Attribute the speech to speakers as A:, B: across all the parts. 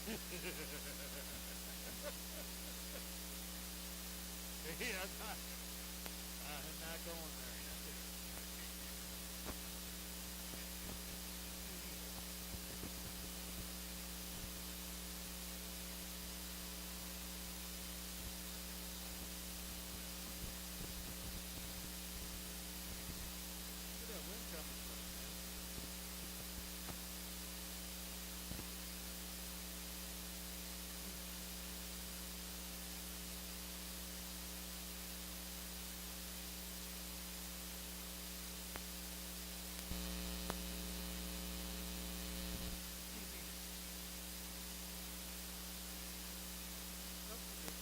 A: Yeah, I'm not going there yet. Where'd that wind coming from, man? Nope, we're good.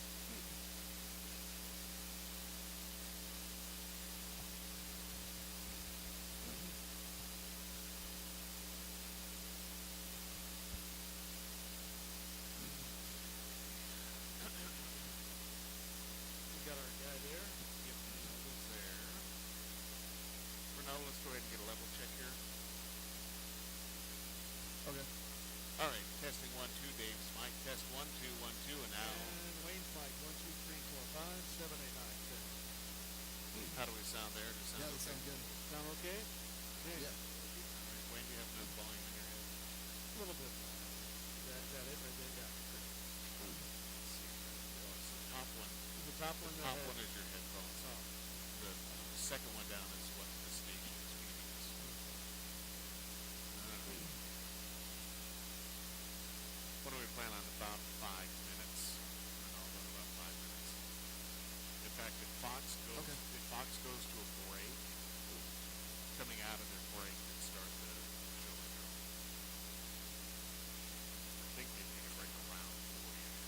A: We got our guy there.
B: Yep, Ronaldo's there. Ronaldo, let's go ahead and get a level check here.
C: Okay.
B: All right, testing 1 2. Dave's mic test 1 2 1 2, and now
A: And Wayne's mic, 1 2 3 4 5 7 8 9 10.
B: how do we sound there? Does it sound
C: Yeah, that
B: okay?
C: sounds good.
A: Sound okay? Okay.
C: Yeah.
B: All right, Wayne, do you have enough volume in your head?
A: A little bit more. Is that it right there? Yeah. Great.
B: Let's see. Oh, it's the top one.
A: The top
B: The
A: one.
B: top one is your headphones.
A: Oh.
B: The second one down is what the station is feeding us. What do we plan on? About 5 minutes. Ronaldo, about 5 minutes. In fact,
C: Okay.
B: if Fox goes to a break, coming out of their break, and start the show intro. I think they take a break around 40-ish.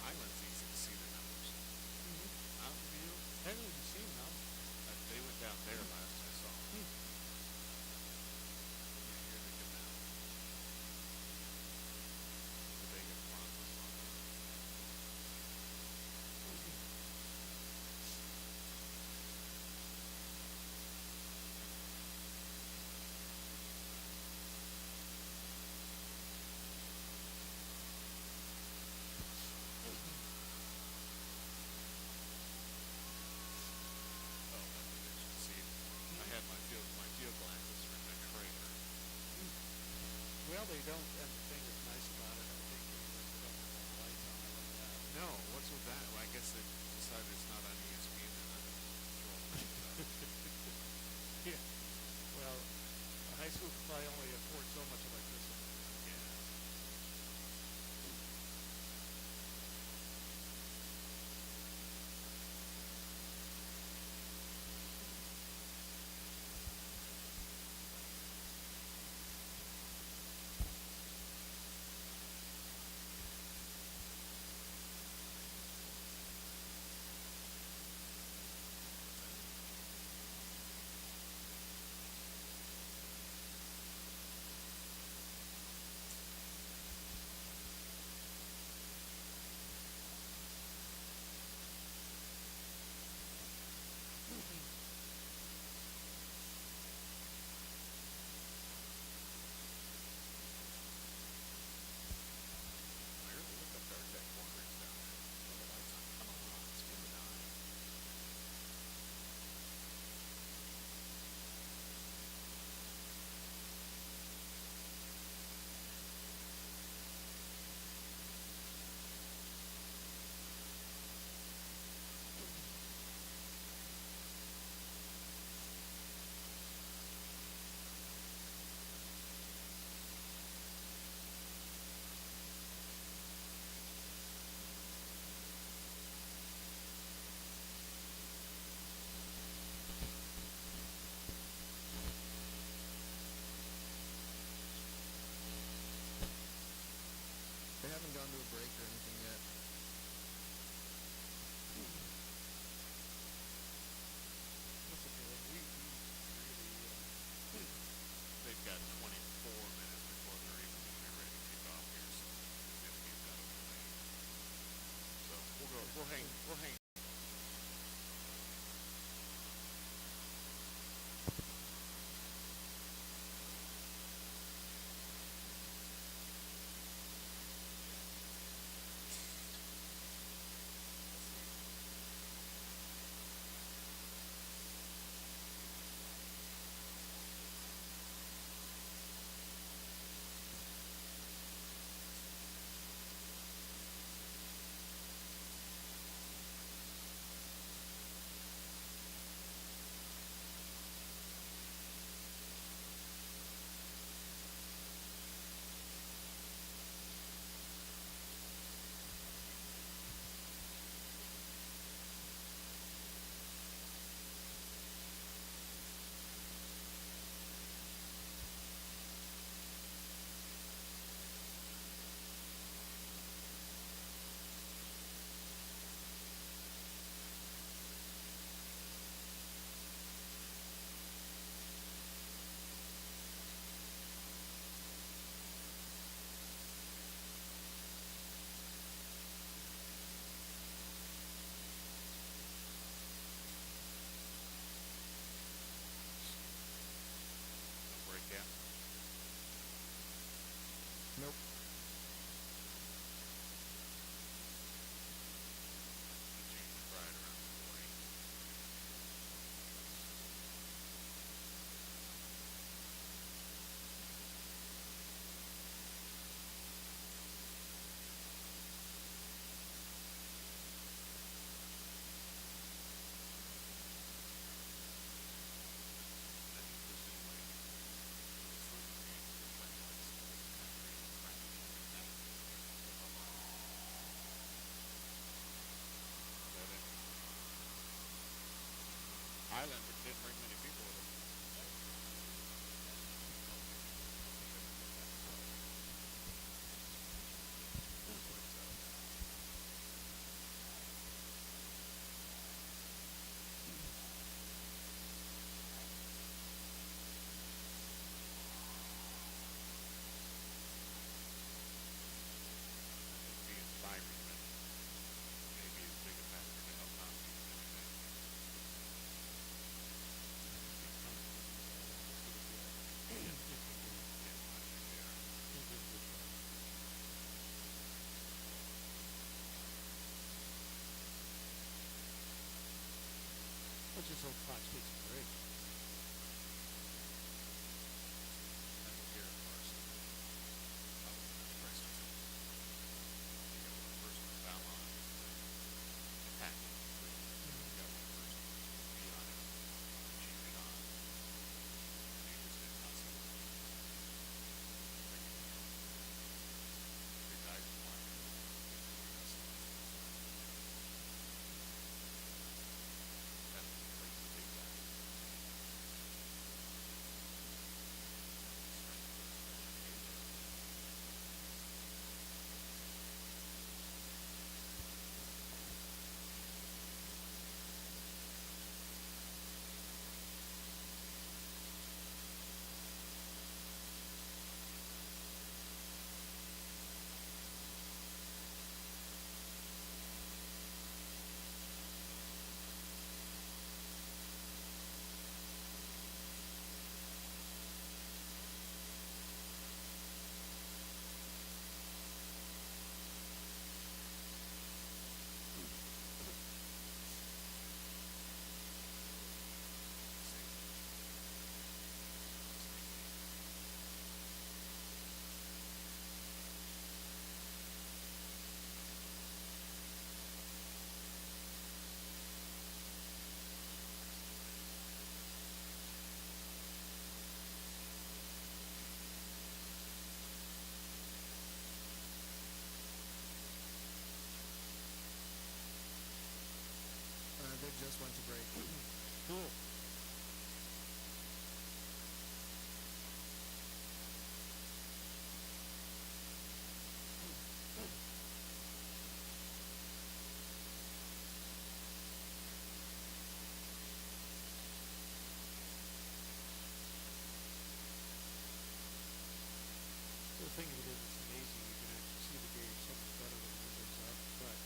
B: Highland's easy to see the numbers. Mountain View,
A: Haven't even seen them.
B: they went down there last I saw.
A: Hmm.
B: Yeah, here they come down. The Vegas Broncos logo. Oh, that's what they should see. I had my field glasses are in my trailer.
A: Well, they don't. And the thing that's nice about it, I think, is that they don't have all the lights on it like that.
B: No, what's with that? Well, I guess they decided it's not on ESPN. They're not going to throw all the things out.
A: Yeah. Well, a high school can probably only afford so much electricity.
B: Yeah. We'll hang. Don't break that.
C: Nope.
B: Change the pride around 40. I think this is like the front change the flight lights. Highland didn't bring many people with them. I think being firemen may be as big a factor to help not be anything. Yeah, I think they are.
A: What's this old Fox Speaks and Bridge?
B: I think here in Larson, Preston, they got one person with foul on it, attacking. They got one person with feet on it, cheating it on. And they just did nothing. Your guys are watching. That's the place that they got.
C: They just went to break.
A: Cool. The thing of it is, it's amazing. You can actually see the game so much better when the window's up. But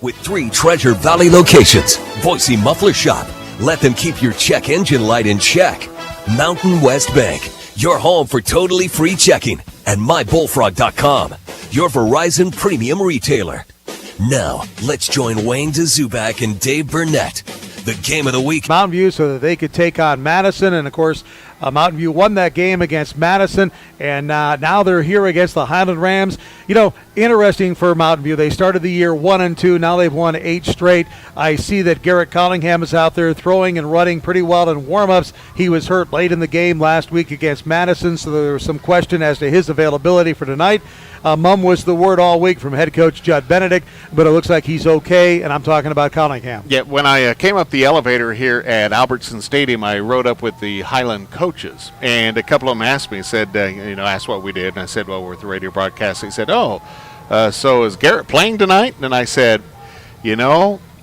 D: with 3 Treasure Valley locations. Boise Muffler Shop. Let them keep your check engine light in check. Mountain West Bank, your home for totally free checking. And MyBullfrog.com, your Verizon premium retailer. Now, let's join Wayne Dzubak and Dave Burnett. The game of the week.
E: Mountain View so that they could take on Madison. And, of course, Mountain View won that game against Madison. And now they're here against the Highland Rams. You know, interesting for Mountain View. They started the year 1-2. Now they've won 8 straight. I see that Garrett Collingham is out there throwing and running pretty well in warm-ups. He was hurt late in the game last week against Madison, so there was some question as to his availability for tonight. Mum was the word all week from head coach Judd Benedict, but it looks like he's okay, and I'm talking about Collingham.
B: Yeah, when I came up the elevator here at Albertson Stadium, I rode up with the Highland coaches, and a couple of them asked me, said, asked what we did, and I said, well, we're at the radio broadcast. They said, so is Garrett playing tonight? And I said,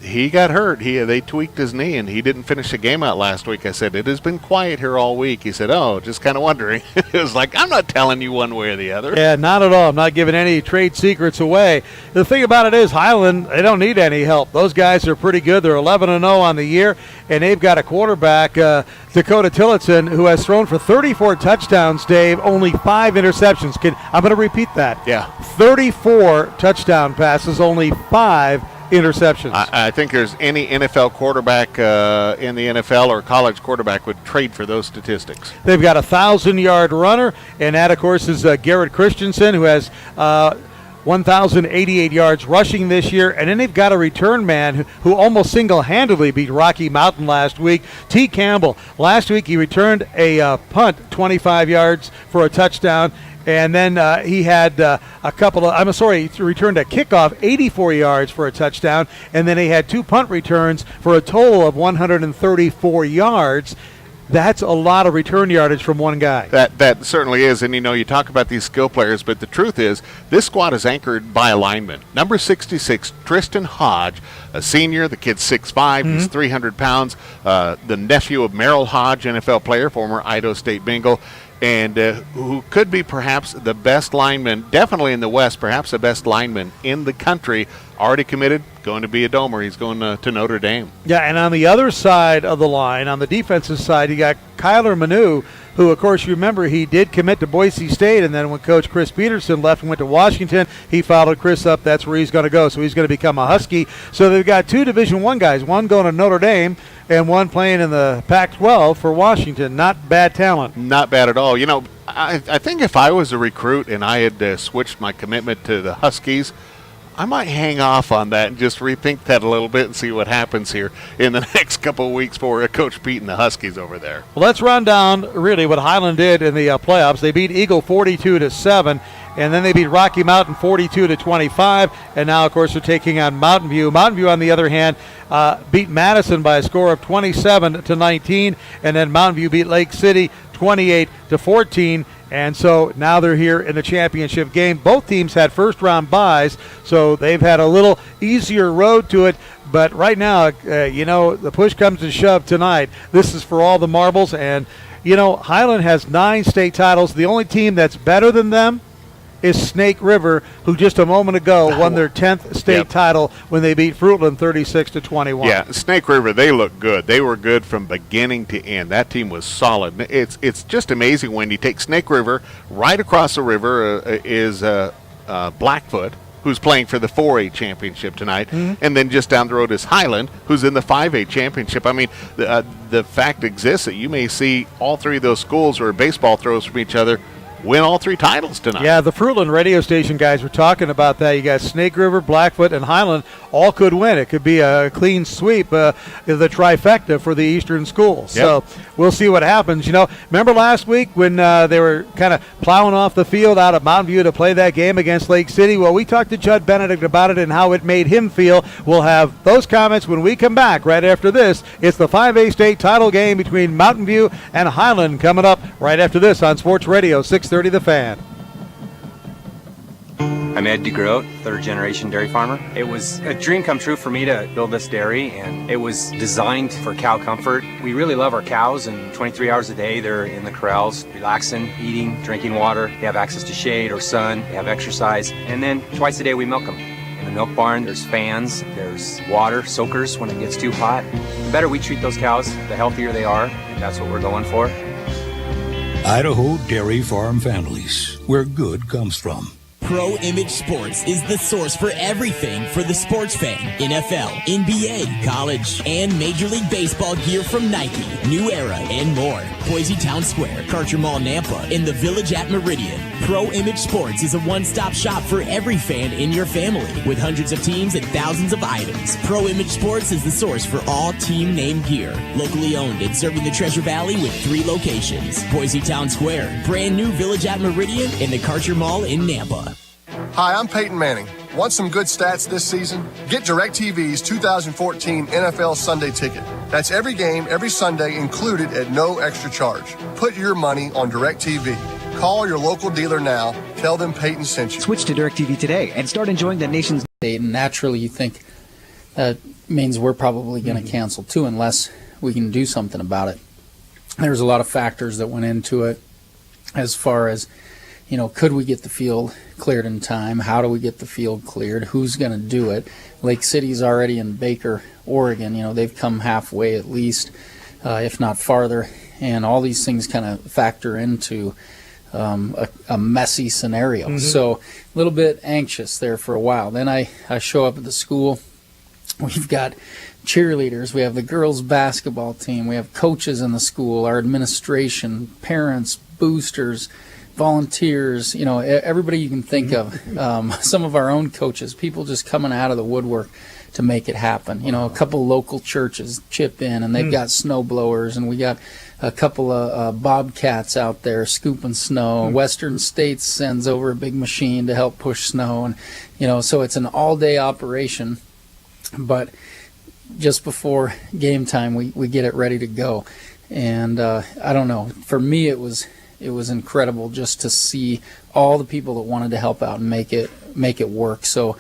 B: he got hurt. They tweaked his knee, and he didn't finish the game out last week. I said, it has been quiet here all week. He said, just kind of wondering. It was like, I'm not telling you one way or the other.
E: Yeah, not at all. I'm not giving any trade secrets away. The thing about it is Highland, they don't need any help. Those guys are pretty good. They're 11-0 on the year, and they've got a quarterback, Dakota Tillotson, who has thrown for 34 touchdowns, Dave, only 5 interceptions. I'm going to repeat that.
B: Yeah.
E: 34 touchdown passes, only 5 interceptions.
B: I think there's any NFL quarterback in the NFL or college quarterback would trade for those statistics.
E: They've got a 1,000-yard runner, and that, of course, is Garrett Christensen, who has 1,088 yards rushing this year. And then they've got a return man who almost single-handedly beat Rocky Mountain last week, T. Campbell. Last week he returned a punt 25 yards for a touchdown. And then he had he returned a kickoff 84 yards for a touchdown. And then he had 2 punt returns for a total of 134 yards. That's a lot of return yardage from one guy.
B: That certainly is. And, you talk about these skill players, but the truth is this squad is anchored by a lineman. Number 66, Tristan Hodge, a senior. The kid's 6'5". He's 300 pounds. The nephew of Merrill Hodge, NFL player, former Idaho State Bengal. And who could be perhaps the best lineman, definitely in the West, perhaps the best lineman in the country, already committed, going to be a Domer. He's going to Notre Dame.
E: Yeah, and on the other side of the line, on the defensive side, you got Kyler Manu, who, of course, you remember he did commit to Boise State, and then when Coach Chris Peterson left and went to Washington, he followed Chris up. That's where he's going to go, so he's going to become a Husky. So they've got 2 Division I guys, one going to Notre Dame and one playing in the Pac-12 for Washington. Not bad talent.
B: Not bad at all. I think if I was a recruit and I had switched my commitment to the Huskies, I might hang off on that and just rethink that a little bit and see what happens here in the next couple of weeks for Coach Pete and the Huskies over there.
E: Well, let's run down really what Highland did in the playoffs. They beat Eagle 42-7, and then they beat Rocky Mountain 42-25, and now, of course, they're taking on Mountain View. Mountain View, on the other hand, beat Madison by a score of 27-19, and then Mountain View beat Lake City 28-14. And so now they're here in the championship game. Both teams had first-round byes, so they've had a little easier road to it. But right now, the push comes to shove tonight. This is for all the marbles. And, Highland has 9 state titles. The only team that's better than them is Snake River, who just a moment ago won their 10th state title when they beat Fruitland 36-21.
B: Yeah, Snake River, they look good. They were good from beginning to end. That team was solid. It's just amazing when you take Snake River. Right across the river is Blackfoot, who's playing for the 4A championship tonight, and then just down the road is Highland, who's in the 5A championship. I mean, the fact exists that you may see all 3 of those schools where baseball throws from each other win all 3 titles tonight.
E: Yeah, the Fruitland radio station guys were talking about that. You got Snake River, Blackfoot, and Highland all could win. It could be a clean sweep, the trifecta for the Eastern schools.
B: Yep.
E: So we'll see what happens. Remember last week when they were kind of plowing off the field out of Mountain View to play that game against Lake City? Well, we talked to Judd Benedict about it and how it made him feel. We'll have those comments when we come back right after this. It's the 5A state title game between Mountain View and Highland coming up right after this on Sports Radio 630 The Fan.
F: I'm Ed DeGroat, 3rd-generation dairy farmer. It was a dream come true for me to build this dairy, and it was designed for cow comfort. We really love our cows, and 23 hours a day they're in the corrals, relaxing, eating, drinking water. They have access to shade or sun, they have exercise, and then twice a day we milk them. In the milk barn, there's fans, there's water, soakers when it gets too hot. The better we treat those cows, the healthier they are, and that's what we're going for.
G: Idaho Dairy Farm Families, where good comes from.
H: Pro Image Sports is the source for everything for the sports fan. NFL, NBA, college, and Major League Baseball gear from Nike, New Era, and more. Boise Town Square, Karcher Mall, Nampa, and the Village at Meridian. Pro Image Sports is a one-stop shop for every fan in your family. With hundreds of teams and thousands of items, Pro Image Sports is the source for all team name gear. Locally owned and serving the Treasure Valley with 3 locations. Boise Town Square, brand new Village at Meridian, and the Karcher Mall in Nampa.
I: Hi, I'm Peyton Manning. Want some good stats this season? Get DirecTV's 2014 NFL Sunday Ticket. That's every game, every Sunday, included at no extra charge. Put your money on DirecTV. Call your local dealer now. Tell them Peyton sent you.
J: Switch to DirecTV today and start enjoying the nation's...
K: And naturally, you think that means we're probably going to cancel too, unless we can do something about it. There's a lot of factors that went into it as far as, you know, could we get the field cleared in time? How do we get the field cleared? Who's going to do it? Lake City's already in Baker, Oregon. You know, they've come halfway at least, if not farther. And all these things kind of factor into a messy scenario. So a little bit anxious there for a while. Then I show up at the school. We've got cheerleaders. We have the girls' basketball team. We have coaches in the school, our administration, parents, boosters, volunteers, you know, everybody you can think of, some of our own coaches, people just coming out of the woodwork to make it happen. You know, a couple local churches chip in, and they've got snow blowers, and we got a couple of bobcats out there scooping snow. Western States sends over a big machine to help push snow, and, you know, so it's an all-day operation, but just before game time, we get it ready to go. And I don't know, for me it was incredible just to see all the people that wanted to help out and make it work. So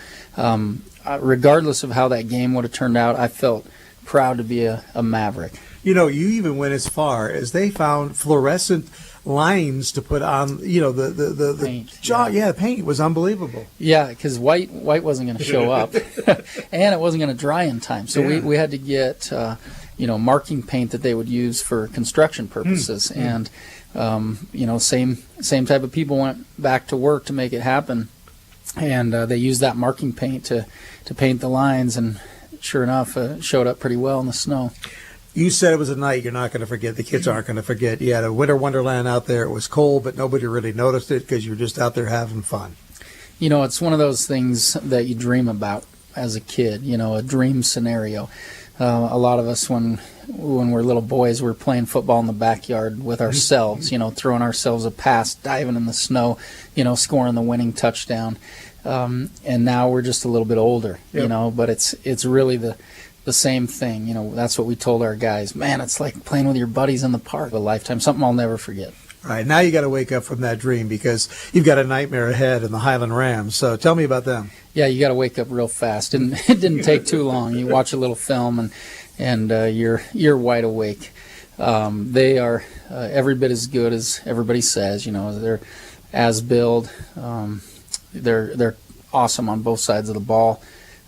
K: regardless of how that game would have turned out, I felt proud to be a Maverick.
E: You know, you even went as far as they found fluorescent lines to put on, you know, the
K: paint.
E: The paint was unbelievable.
K: Yeah, because white wasn't going to show up, and it wasn't going to dry in time. So we had to get, marking paint that they would use for construction purposes. And you know, same type of people went back to work to make it happen, and they used that marking paint to paint the lines, and sure enough, it showed up pretty well in the snow.
E: You said it was a night you're not going to forget. The kids aren't going to forget. You had a winter wonderland out there. It was cold, but nobody really noticed it because you were just out there having fun.
K: You know, it's one of those things that you dream about as a kid, you know, a dream scenario. A lot of us, when we're little boys, we're playing football in the backyard with ourselves, you know, throwing ourselves a pass, diving in the snow, you know, scoring the winning touchdown. And now we're just a little bit older, you know, but it's really the same thing. You know, that's what we told our guys. Man, it's like playing with your buddies in the park. A lifetime, something I'll never forget.
E: All right, now you got to wake up from that dream because you've got a nightmare ahead in the Highland Rams. So tell me about them. Yeah,
K: you got to wake up real fast. It didn't take too long. You watch a little film and you're wide awake. They are every bit as good as everybody says. You know, they're as build. They're awesome on both sides of the ball.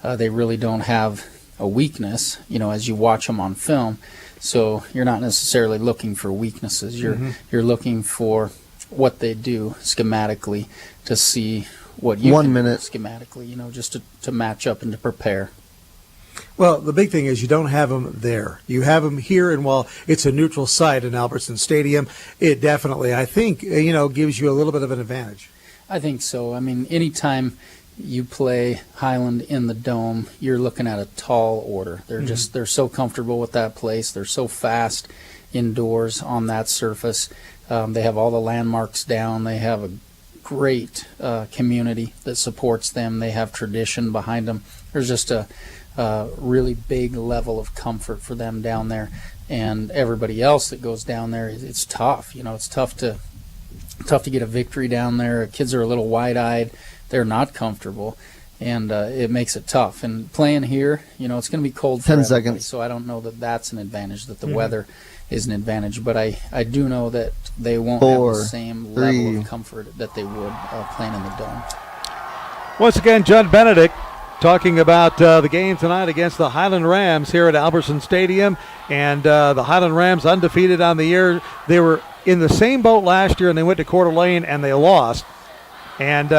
K: They really don't have a weakness, you know, as you watch them on film. So you're not necessarily looking for weaknesses. You're looking for what they do schematically to see what you can do schematically, you know, just to match up and to prepare.
E: Well, the big thing is you don't have them there. You have them here, and while it's a neutral site in Albertson Stadium, it definitely, I think, you know, gives you a little bit of an advantage.
K: I think so. I mean, anytime you play Highland in the Dome, you're looking at a tall order. They're so comfortable with that place. They're so fast indoors on that surface. They have all the landmarks down. They have a great community that supports them. They have tradition behind them. There's just a really big level of comfort for them down there. And everybody else that goes down there, it's tough. You know, it's tough to get a victory down there. Kids are a little wide-eyed. They're not comfortable, and it makes it tough. And playing here, you know, it's going to be cold for
C: 10
K: everybody,
C: seconds.
K: so I don't know that that's an advantage, that the weather is an advantage. But I do know that they won't have the same level of comfort that they would playing in the Dome.
E: Once again, John Benedict talking about the game tonight against the Highland Rams here at Albertson Stadium. And the Highland Rams undefeated on the year. They were in the same boat last year, and they went to Coeur d'Alene, and they lost. And,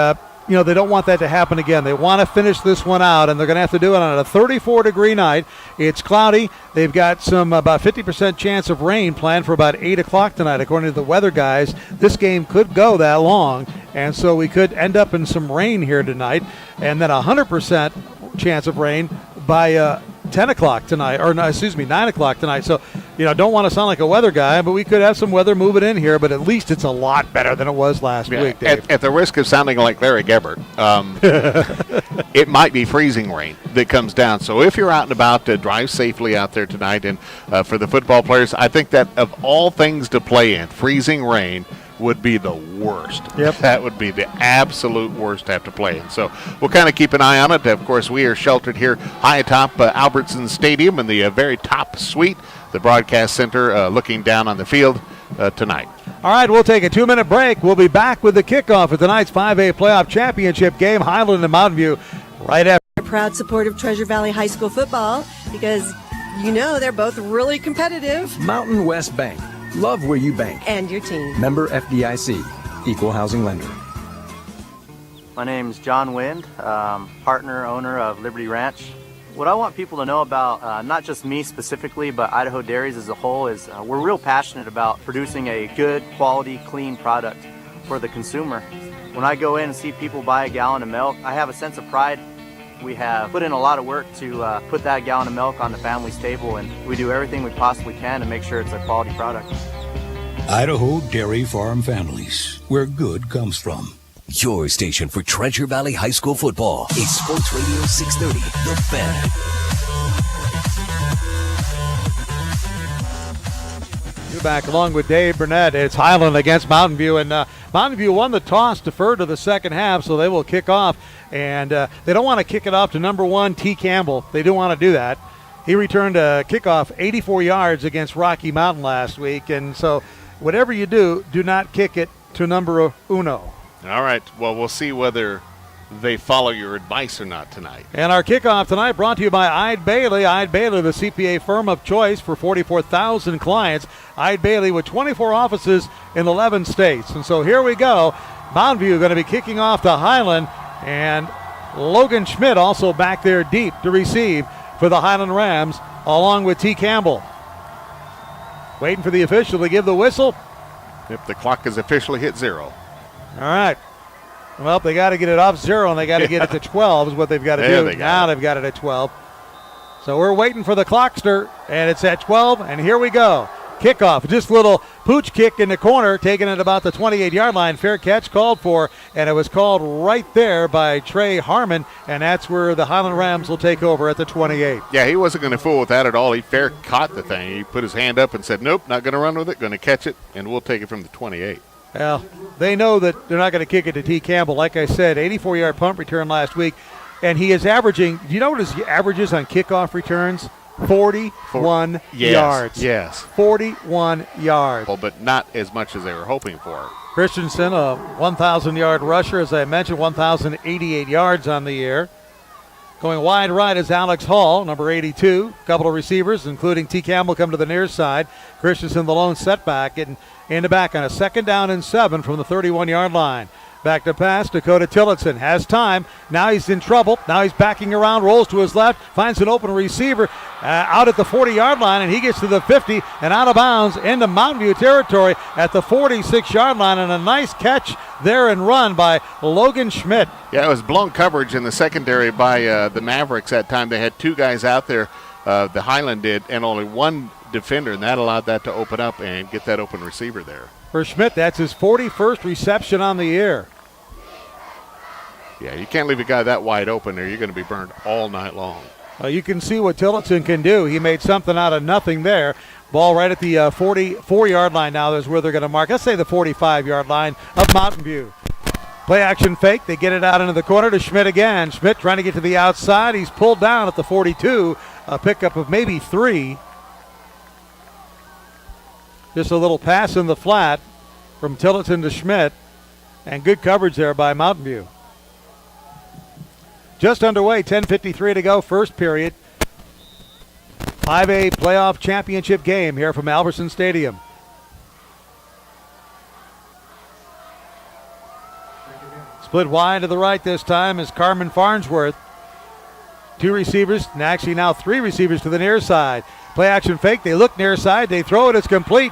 E: they don't want that to happen again. They want to finish this one out, and they're going to have to do it on a 34-degree night. It's cloudy. They've got some about 50% chance of rain planned for about 8 o'clock tonight, according to the weather guys. This game could go that long, and so we could end up in some rain here tonight, and then 100% chance of rain by 10 o'clock tonight, 9 o'clock tonight. So, don't want to sound like a weather guy, but we could have some weather moving in here, but at least it's a lot better than it was last week, Dave.
B: At the risk of sounding like Larry Gebbert, it might be freezing rain that comes down. So if you're out and about, drive safely out there tonight. And for the football players, I think that of all things to play in, freezing rain would be the worst.
E: Yep.
B: That would be the absolute worst to have to play in. So we'll kind of keep an eye on it. Of course, we are sheltered here high atop Albertson Stadium in the very top suite, the broadcast center, looking down on the field tonight.
E: All right, we'll take a 2-minute break. We'll be back with the kickoff of tonight's 5A playoff championship game, Highland and Mountain View, right after.
L: A proud supporter of Treasure Valley High School football because, they're both really competitive.
M: Mountain West Bank. Love where you bank.
L: And your team.
M: Member FDIC. Equal housing lender.
N: My name's John Wind, partner, owner of Liberty Ranch. What I want people to know about, not just me specifically, but Idaho Dairies as a whole, is we're real passionate about producing a good, quality, clean product for the consumer. When I go in and see people buy a gallon of milk, I have a sense of pride. We have put in a lot of work to put that gallon of milk on the family's table, and we do everything we possibly can to make sure it's a quality product.
G: Idaho Dairy Farm Families, where good comes from.
D: Your station for Treasure Valley High School football is Sports Radio 630, The Fan.
E: You're back along with Dave Burnett. It's Highland against Mountain View, and Mountain View won the toss, deferred to the second half, so they will kick off. And they don't want to kick it off to number 1, T. Campbell. They do want to do that. He returned a kickoff 84 yards against Rocky Mountain last week, and so whatever you do, do not kick it to number uno.
B: All right. Well, we'll see whether they follow your advice or not tonight.
E: And our kickoff tonight brought to you by Ide Bailey. Ide Bailey, the CPA firm of choice for 44,000 clients. Ide Bailey with 24 offices in 11 states. And so here we go. Mountain View going to be kicking off to Highland, and Logan Schmidt also back there deep to receive for the Highland Rams, along with T. Campbell. Waiting for the official to give the whistle.
B: If the clock has officially hit 0.
E: All right. Well, they got to get it off 0, and they got to get it to 12 is what they've got to do. Now they've got it at 12. So we're waiting for the clockster, and it's at 12, and here we go. Kickoff, just a little pooch kick in the corner, taken at about the 28-yard line. Fair catch called for, and it was called right there by Trey Harmon, and that's where the Highland Rams will take over at the 28.
B: Yeah, he wasn't going to fool with that at all. He fair caught the thing. He put his hand up and said, nope, not going to run with it, going to catch it, and we'll take it from the 28.
E: Well, they know that they're not going to kick it to T. Campbell. Like I said, 84-yard punt return last week, and he is averaging, do you know what his averages on kickoff returns? 41 yards.
B: Yes.
E: 41 yards.
B: Well, but not as much as they were hoping for.
E: Christensen, a 1,000-yard rusher, as I mentioned, 1,088 yards on the year. Going wide right is Alex Hall, number 82. A couple of receivers, including T. Campbell, come to the near side. Christensen, the lone setback, getting in the back on a 2nd down and 7 from the 31-yard line. Back to pass, Dakota Tillotson has time. Now he's in trouble. Now he's backing around, rolls to his left, finds an open receiver out at the 40-yard line, and he gets to the 50 and out of bounds into Mountain View territory at the 46-yard line, and a nice catch there and run by Logan Schmidt.
B: Yeah, it was blown coverage in the secondary by the Mavericks that time. They had 2 guys out there, the Highland did, and only 1 defender, and that allowed that to open up and get that open receiver there.
E: For Schmidt, that's his 41st reception on the year.
B: Yeah, you can't leave a guy that wide open there. You're going to be burned all night long.
E: You can see what Tillotson can do. He made something out of nothing there. Ball right at the 44-yard line now is where they're going to mark. Let's say the 45-yard line of Mountain View. Play action fake. They get it out into the corner to Schmidt again. Schmidt trying to get to the outside. He's pulled down at the 42. A pickup of maybe 3. Just a little pass in the flat from Tillotson to Schmidt. And good coverage there by Mountain View. just underway. 10:53 to go, first period. 5A playoff championship game here from Albertson Stadium. Split wide to the right this time is Carmen Farnsworth. Two receivers, and actually now three receivers to the near side. Play action fake. They look near side. They throw it. It's complete